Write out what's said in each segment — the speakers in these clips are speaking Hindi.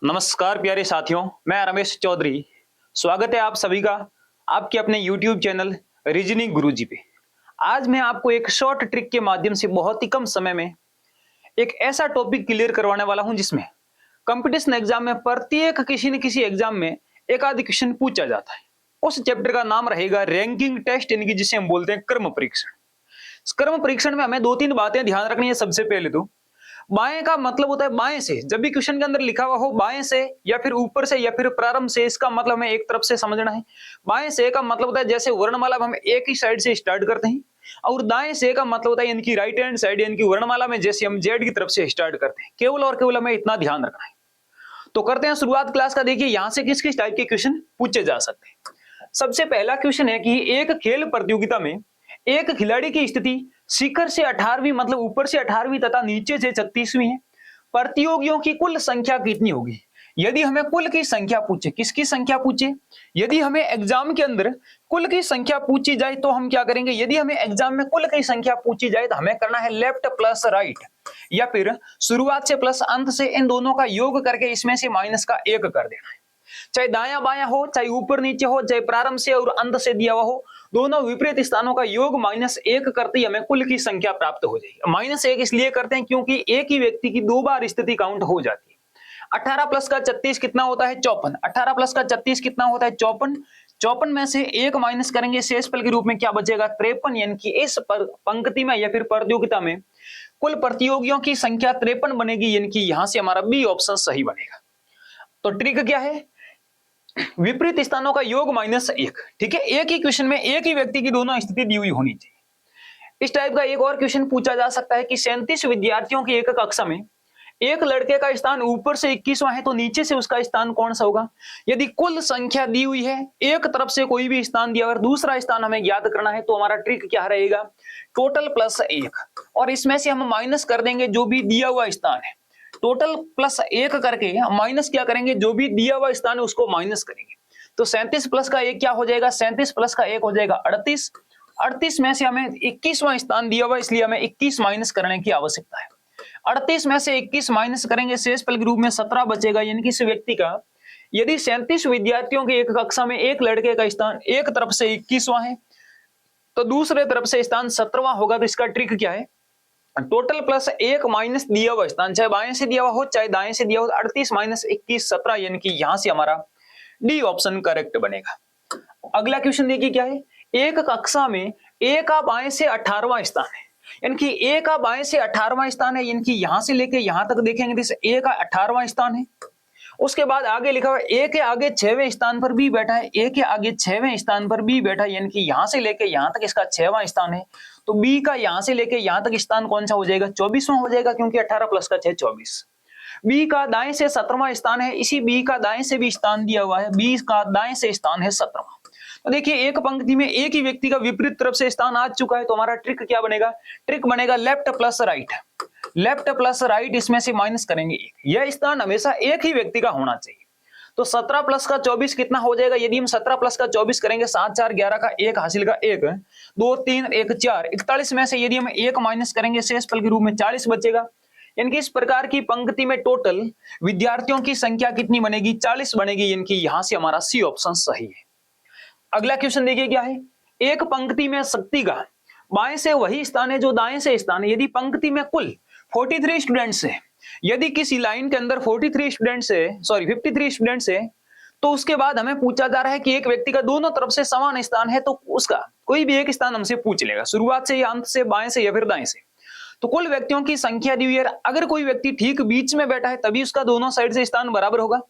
नमस्कार प्यारे साथियों, मैं रमेश चौधरी। स्वागत है आप सभी का आपके अपने YouTube चैनल रीजनिंग गुरुजी पे। आज मैं आपको एक शॉर्ट ट्रिक के माध्यम से बहुत ही कम समय में एक ऐसा टॉपिक क्लियर करवाने वाला हूं जिसमें कंपटीशन एग्जाम में प्रत्येक किसी न किसी एग्जाम में एक आध क्वेश्चन पूछा जाता है। उस चैप्टर का नाम रहेगा रैंकिंग टेस्ट, यानी कि जिसे हम बोलते हैं क्रम परीक्षण। इस क्रम परीक्षण में हमें दो तीन बातें ध्यान रखनी है। सबसे पहले तो बाएं का मतलब होता है बाएं से। जब भी क्वेश्चन के अंदर लिखा हुआ हो बाएं से या फिर ऊपर से या फिर प्रारंभ से, इसका मतलब हमें एक तरफ से समझना है। बाएं से का मतलब होता है जैसे वर्णमाला में हम एक ही साइड से स्टार्ट करते हैं, और दाएं से का मतलब होता है इनकी राइट हैंड साइड, यानी वर्णमाला में जैसे हम जेड की तरफ से स्टार्ट करते हैं। केवल और केवल हमें इतना ध्यान रखना है। तो करते हैं शुरुआत क्लास का। देखिए यहां से किस किस टाइप के क्वेश्चन पूछे जा सकते हैं। सबसे पहला क्वेश्चन है कि एक खेल प्रतियोगिता में एक खिलाड़ी की स्थिति शिखर से 18वीं, मतलब ऊपर से 18वीं तथा नीचे से 36वीं है। प्रतियोगियों की कुल संख्या कितनी होगी? यदि हमें कुल की संख्या पूछे, किसकी संख्या पूछे, यदि हमें एग्जाम के अंदर कुल की संख्या पूछी जाए तो हम क्या करेंगे? यदि हमें एग्जाम में कुल की संख्या पूछी जाए तो हमें करना है लेफ्ट प्लस राइट, या फिर शुरुआत से प्लस अंत से इन दोनों का योग करके इसमें से माइनस का एक कर देना है। चाहे दायां बायां हो, चाहे ऊपर नीचे हो, चाहे प्रारंभ से और अंत से दिया हुआ हो, दोनों विपरीत स्थानों का योग माइनस एक करते ही हमें कुल की संख्या प्राप्त हो जाएगी। माइनस एक इसलिए करते हैं क्योंकि एक ही व्यक्ति की दो बार स्थिति काउंट हो जाती है। 18 प्लस का 36 कितना होता है? 54। 18 प्लस का 36 कितना होता है? 54। 54 में से एक माइनस करेंगे, शेषफल के रूप में क्या बचेगा? 53। यानी कि इस पंक्ति में या फिर प्रतियोगिता में कुल प्रतियोगियों की संख्या 53 बनेगी, यानी कि यहां से हमारा बी ऑप्शन सही बनेगा। तो ट्रिक क्या है? विपरीत स्थानों का योग माइनस एक। ठीक है, एक ही क्वेश्चन में एक ही व्यक्ति की दोनों स्थिति दी हुई होनी चाहिए। इस टाइप का एक और क्वेश्चन पूछा जा सकता है कि 37 विद्यार्थियों की एक कक्षा में एक लड़के का स्थान ऊपर से 21वां है, तो नीचे से उसका स्थान कौन सा होगा? यदि कुल संख्या दी हुई है, एक तरफ से कोई भी स्थान दिया, अगर दूसरा स्थान हमें ज्ञात करना है तो हमारा ट्रिक क्या रहेगा? टोटल प्लस एक, और इसमें से हम माइनस कर देंगे जो भी दिया हुआ स्थान है। टोटल प्लस एक करके माइनस क्या करेंगे? जो भी दिया हुआ स्थान है उसको माइनस करेंगे। तो 37 प्लस का एक क्या हो जाएगा? 37 प्लस का एक हो जाएगा 38। 38 में से हमें 21वां स्थान दिया हुआ, इसलिए हमें 21 माइनस करने की आवश्यकता है। 38 में से 21 माइनस करेंगे, शेषफल के रूप में 17 बचेगा। यानी कि इस व्यक्ति का, यदि 37 विद्यार्थियों की एक कक्षा में एक लड़के का स्थान एक तरफ से 21वां है तो दूसरे तरफ से स्थान 17वां होगा। तो इसका ट्रिक क्या है? टोटल प्लस एक माइनस दिया हुआ स्थान, चाहे बाएं से दिया हुआ हो चाहे दाएं से दिया हो, 38 माइनस 21 17, यानी कि यहां से हमारा डी ऑप्शन करेक्ट बनेगा। अगला क्वेश्चन देखिए क्या है? एक कक्षा में ए का बाएं से 18वां स्थान है, यानी कि ए का बाएं से 18वां स्थान है, यानी कि यहां से लेके यहां तक देखेंगे तो ए का 18वां स्थान है। उसके बाद आगे लिखा हुआ ए के आगे 6वें स्थान पर बी बैठा है, ए के आगे 6वें स्थान पर बी बैठा है, यानी कि यहां से लेके यहां तक इसका 6वां स्थान है। तो बी का यहां से लेके यहां तक स्थान कौन सा हो जाएगा? 24वां हो जाएगा, क्योंकि 18 प्लस का 6 24। बी का दाएं से 17वां स्थान है, इसी बी का दाएं से भी स्थान दिया हुआ है, बी का दाएं से स्थान है 17वां। तो देखिए एक पंक्ति में एक ही व्यक्ति का विपरीत तरफ से स्थान आ चुका है, तो हमारा ट्रिक क्या बनेगा? ट्रिक बनेगा left plus right. Left plus right, इसमें से माइनस करेंगे एक। यह स्थान हमेशा एक ही व्यक्ति का होना चाहिए। तो 17 प्लस का 24 कितना हो जाएगा? यदि हम 17 प्लस का 24 करेंगे, 7 4 11 का एक हासिल का एक, 2 3 1 4, 41 में से यदि हम एक माइनस करेंगे, शेषफल के रूप में 40 बचेगा। यानी कि इस प्रकार की पंक्ति में टोटल विद्यार्थियों की संख्या कितनी बनेगी? 40 बनेगी, यानी कि यहां से हमारा सी ऑप्शन सही है। अगला क्वेश्चन देखिए क्या है? एक पंक्ति में शक्ति का बाएं से वही स्थान है जो दाएं से स्थान है। यदि पंक्ति में कुल 43 स्टूडेंट्स है, यदि किसी लाइन के अंदर 43 स्टूडेंट्स है, 53 स्टूडेंट्स है, तो उसके बाद हमें पूछा जा रहा है कि एक व्यक्ति का दोनों तरफ से समान स्थान है, तो उसका कोई भी एक स्थान हमसे पूछ लेगा, शुरुआत से या अंत से, बाएं से या फिर दाएं से। तो कुल व्यक्तियों की संख्या दी हुई है। अगर कोई व्यक्ति ठीक बीच में बैठा है तभी उसका दोनों साइड से स्थान बराबर होगा।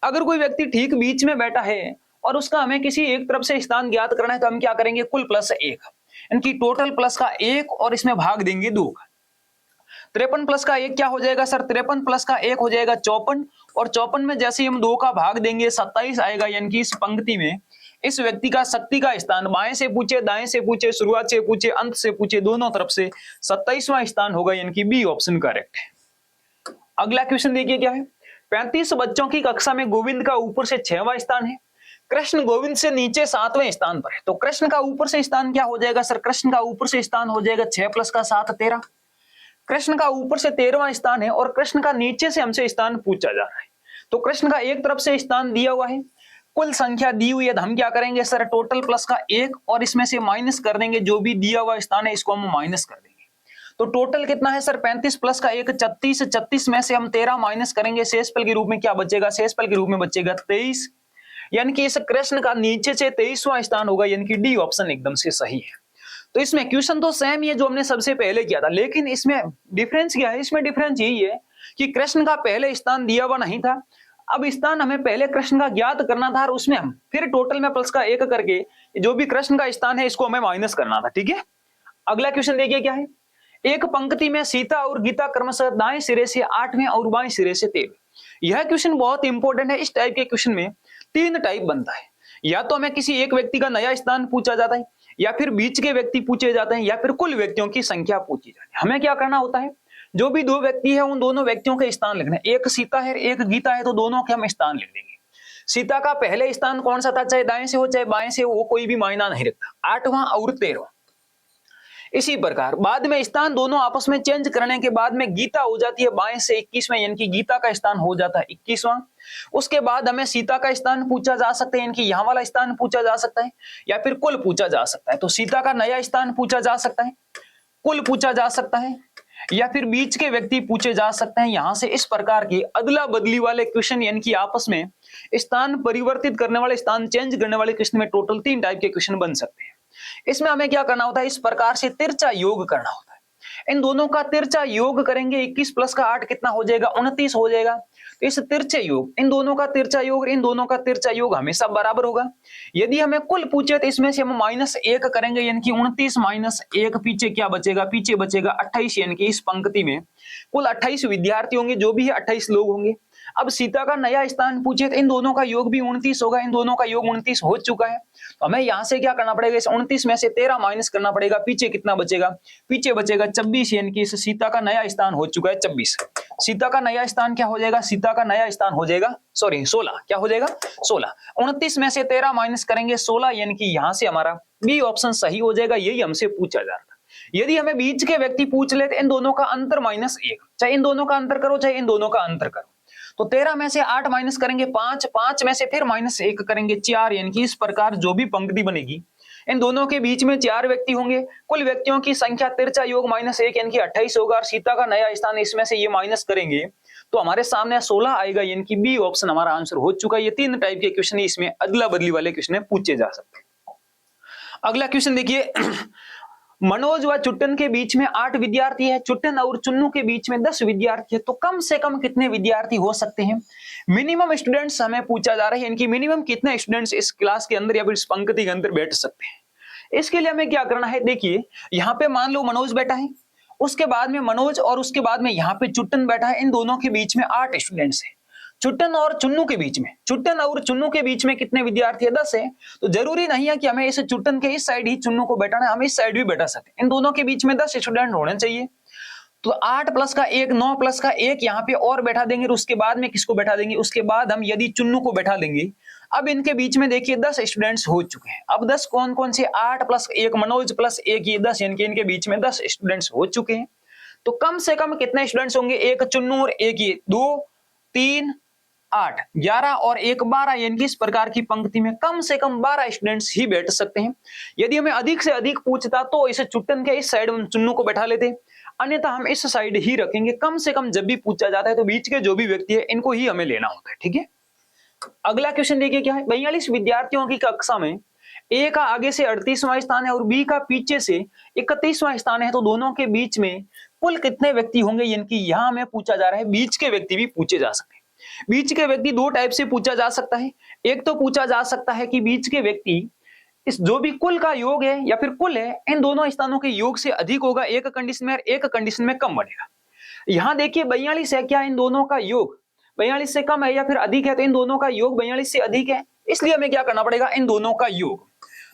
अगर कोई व्यक्ति ठीक बीच में बैठा है और उसका हमें किसी एक तरफ से स्थान ज्ञात करना है, तो हम क्या करेंगे? कुल प्लस एक, यानी टोटल प्लस का एक और इसमें भाग देंगे 2 का। 53 प्लस का एक क्या हो जाएगा सर? 53 प्लस का एक हो जाएगा 54, और 54 में जैसे हम 2 का भाग देंगे 27 आएगा। यानी कि इस पंक्ति में इस व्यक्ति का शक्ति का स्थान बाएं से पूछे, दाएं से पूछे, शुरुआत से पूछे, अंत से पूछे, दोनों तरफ से 27वां स्थान होगा, यानी कि बी ऑप्शन करेक्ट है। अगला क्वेश्चन देखिए क्या है? 35 बच्चों की कक्षा में गोविंद का ऊपर से 6वां स्थान है, कृष्ण गोविंद से नीचे 7वें स्थान पर है। तो कृष्ण का ऊपर से स्थान क्या हो जाएगा सर? कृष्ण का ऊपर से स्थान हो जाएगा 6 प्लस का 7 13। कृष्ण का ऊपर से 13वां स्थान है और कृष्ण का नीचे से हमसे स्थान पूछा जा रहा है, तो कृष्ण का एक तरफ से स्थान दिया हुआ है, कुल संख्या दी हुई है, तो हम क्या करेंगे सर, टोटल प्लस का एक और इसमें से माइनस कर देंगे, जो भी दिया हुआ स्थान है इसको हम माइनस कर देंगे। तो टोटल कितना है सर, 35 प्लस का एक 36, 36 में से हम 13 माइनस करेंगे, शेषफल के रूप में क्या बचेगा, शेषफल के रूप में बचेगा 23, यानी कि इस प्रश्न का नीचे से 23वां स्थान होगा, यानी कि डी ऑप्शन एकदम से सही है। तो इसमें क्वेश्चन तो सेम ही है जो हमने सबसे पहले किया था, लेकिन इसमें डिफरेंस क्या है, इसमें डिफरेंस यही है कि कृष्ण का पहले स्थान दिया हुआ नहीं था, अब स्थान हमें पहले कृष्ण का ज्ञात करना था और उसमें हम फिर टोटल में प्लस का एक करके जो भी कृष्ण का स्थान है इसको हमें माइनस करना था। ठीक है, अगला क्वेश्चन देखिए क्या है, एक पंक्ति में सीता और गीता क्रमशः दाएं सिरे से 8वें और बाएं सिरे से 13। यह क्वेश्चन बहुत इंपॉर्टेंट है। इस टाइप के क्वेश्चन में तीन टाइप बनता है, या तो हमें किसी एक व्यक्ति का नया स्थान पूछा जाता है, या फिर बीच के व्यक्ति पूछे जाते हैं, या फिर कुल व्यक्तियों की संख्या पूछी जाती है। हमें क्या करना होता है, जो भी दो व्यक्ति है उन दोनों व्यक्तियों के स्थान लिखने, एक सीता है एक गीता है तो दोनों के हम स्थान लिख देंगे। सीता का पहले स्थान कौन सा था, चाहे दाएं से हो चाहे बाएं से हो, वो कोई भी मायना नहीं रखता, 8वां और 13वां। इसी प्रकार बाद में स्थान दोनों आपस में चेंज करने के बाद में गीता हो जाती है बाएं से 21वें, यानी कि गीता का स्थान हो जाता है 21वां। उसके बाद हमें सीता का स्थान पूछा जा सकता है, यानी कि यहाँ वाला स्थान पूछा जा सकता है, या फिर कुल पूछा जा सकता है। तो सीता का नया स्थान पूछा जा सकता है, कुल पूछा जा सकता है, या फिर बीच के व्यक्ति पूछे जा सकते हैं। यहां से इस प्रकार की अदला बदली वाले क्वेश्चन, यानी कि आपस में स्थान परिवर्तित करने वाले, स्थान चेंज करने वाले क्वेश्चन में टोटल 3 टाइप के क्वेश्चन बन सकते हैं। इसमें हमें क्या करना होता है, इस प्रकार से तिरछा योग करना होता है। इन दोनों का तिरछा योग करेंगे, 21 प्लस का 8 कितना हो जाएगा, 29 हो जाएगा। तो इस तिरछे योग, इन दोनों का तिरछा योग, इन दोनों का तिरछा योग हमेशा बराबर होगा। यदि हमें कुल पूछे तो इसमें से हम -1 करेंगे, यानी कि 29 - 1 पीछे क्या बचेगा, पीछे बचेगा 28, यानी कि इस पंक्ति में कुल 28 विद्यार्थी होंगे, जो भी है 28 लोग होंगे। अब सीता का नया स्थान पूछे तो इन दोनों का योग भी 29 होगा, इन दोनों का योग 29 हो चुका है। तो हमें यहां से क्या करना पड़ेगा, इस 29 में से 13 माइनस करना पड़ेगा, पीछे कितना बचेगा, पीछे बचेगा 24, यानी कि इस सीता का नया स्थान हो चुका है 24। सीता का नया स्थान क्या हो जाएगा, सीता का नया स्थान हो जाएगा 16, क्या हो जाएगा 16। 29 में से 13 माइनस करेंगे 16, यानी कि यहां से हमारा बी ऑप्शन सही हो जाएगा। यही हमसे पूछा जा रहा था। यदि हमें बीच के व्यक्ति पूछ लेते, इन दोनों का अंतर -1, चाहे इन दोनों का अंतर करो चाहे इन दोनों का अंतर करो, तो 13 में से 8 माइनस करेंगे 5, 5 में से फिर -1 करेंगे 4, यानी कि इस प्रकार जो भी पंक्ति बनेगी इन दोनों के बीच में 4 व्यक्ति होंगे, कुल व्यक्तियों की संख्या तिरछा योग -1 यानी कि 28 होगा, और सीता का नया स्थान इसमें से ये माइनस करेंगे तो हमारे सामने 16 आएगा, यानी कि बी ऑप्शन हमारा आंसर हो चुका है। ये 3 टाइप के क्वेश्चन इसमें अदला बदली वाले क्वेश्चन पूछे जा सकते हैं। अगला क्वेश्चन देखिए, मनोज व चुट्टन के बीच में 8 विद्यार्थी है, चुट्टन और चुन्नू के बीच में 10 विद्यार्थी है, तो कम से कम कितने विद्यार्थी हो सकते हैं। मिनिमम स्टूडेंट्स हमें पूछा जा रहा है, इनकी मिनिमम कितने स्टूडेंट्स इस क्लास के अंदर या फिर इस पंक्ति के अंदर बैठ सकते हैं। इसके लिए हमें क्या करना है, देखिए यहाँ पे मान लो मनोज बैठा है, उसके बाद में मनोज और उसके बाद में यहाँ पे चुट्टन बैठा है, इन दोनों के बीच में 8 स्टूडेंट्स है। चुट्टन और चुन्नू के बीच में, चुट्टन और चुन्नू के बीच में कितने विद्यार्थी है, 10 है। तो जरूरी नहीं है कि हमें इस चुट्टन के इस साइड ही चुन्नू को बैठाना है, हम इस साइड भी बैठा सकते हैं। इन दोनों के बीच में 10 स्टूडेंट होने चाहिए। तो 8 प्लस का 1, 9 प्लस का 1 यहाँ पे और बैठा देंगे, और उसके बाद में किसको बैठा देंगे, उसके बाद हम यदि चुन्नू को बैठा देंगे। अब इनके बीच में देखिए 10 स्टूडेंट्स हो चुके हैं। अब 10 कौन कौन से, 8 प्लस 1 मनोज प्लस 1 ये 10, यानी कि इनके बीच में 10 स्टूडेंट्स हो चुके हैं। तो कम से कम कितने स्टूडेंट्स होंगे, 1 चुन्नू और 1 ये, 2 3 8 11 और 1 12, यानी कि इस प्रकार की पंक्ति में कम से कम 12 स्टूडेंट्स ही बैठ सकते हैं। यदि हमें अधिक से अधिक पूछता तो इसे चुट्टन के इस साइड में चुन्नू को बैठा लेते, अन्यथा हम इस साइड ही रखेंगे। कम से कम जब भी पूछा जाता है तो बीच के जो भी व्यक्ति है इनको ही हमें लेना होता है। ठीक है, अगला क्वेश्चन देखिए क्या है, 42 विद्यार्थियों की कक्षा में ए का आगे से 38वां स्थान है और बी का पीछे से 31वां स्थान है, तो दोनों के बीच में कुल कितने व्यक्ति होंगे, यानी कि यहाँ हमें पूछा जा रहा है। बीच के व्यक्ति भी पूछे जा सकते हैं। बीच के व्यक्ति 2 टाइप से पूछा जा सकता है। एक तो पूछा जा सकता है कि बीच के व्यक्ति इस जो भी कुल का योग है या फिर कुल है, इन दोनों स्थानों के योग से अधिक होगा एक कंडीशन में, और एक कंडीशन में कम बनेगा। यहाँ देखिए 42 है, क्या इन दोनों का योग 42 से कम है या फिर अधिक है, तो इन दोनों का योग 42 से अधिक है, इसलिए हमें क्या करना पड़ेगा, इन दोनों का योग,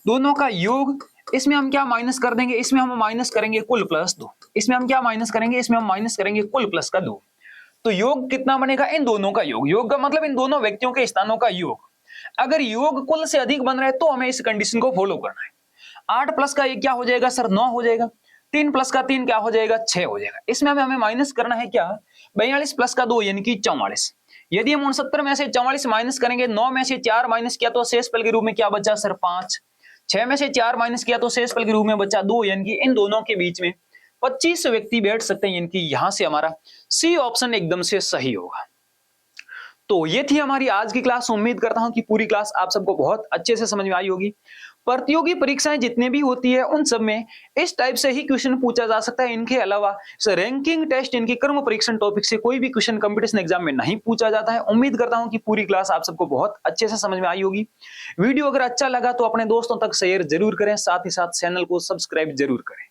दोनों का योग, इसमें हम क्या माइनस कर देंगे, इसमें हम माइनस करेंगे कुल प्लस 2, इसमें हम क्या माइनस करेंगे, इसमें हम माइनस करेंगे कुल प्लस का 2। तो योग कितना बनेगा, इन दोनों का योग, योग का मतलब इन दोनों व्यक्तियों के स्थानों का योग। अगर योग कुल से अधिक बन रहा है तो हमें इस कंडीशन को फॉलो करना है। 8 प्लस का 1 क्या हो जाएगा सर, 9 हो जाएगा। 3 प्लस का 3 क्या हो जाएगा, 6 हो जाएगा। इसमें हमें माइनस करना है क्या, 42 प्लस का 2 यानी कि 44, यदि हम 69 में से 44 माइनस करेंगे, 9 में से 4 माइनस किया तो शेषफल के रूप में क्या बचा सर 5, 6 में से 4 माइनस किया तो शेषफल के रूप में बचा 2, यानी कि इन दोनों के बीच में 25 व्यक्ति बैठ सकते हैं, यानी कि यहां से हमारा सी ऑप्शन एकदम से सही होगा। तो ये थी हमारी आज की क्लास। उम्मीद करता हूं कि पूरी क्लास आप सबको बहुत अच्छे से समझ में आई होगी। प्रतियोगी परीक्षाएं जितने भी होती है उन सब में इस टाइप से ही क्वेश्चन पूछा जा सकता है। इनके अलावा रैंकिंग टेस्ट, इनके कर्म परीक्षण टॉपिक से कोई भी क्वेश्चन कंपटीशन एग्जाम में नहीं पूछा जाता है। उम्मीद करता हूं कि पूरी क्लास आप सबको बहुत अच्छे से समझ में आई होगी। वीडियो अगर अच्छा लगा तो अपने दोस्तों तक शेयर जरूर करें, साथ ही साथ चैनल को सब्सक्राइब जरूर करें।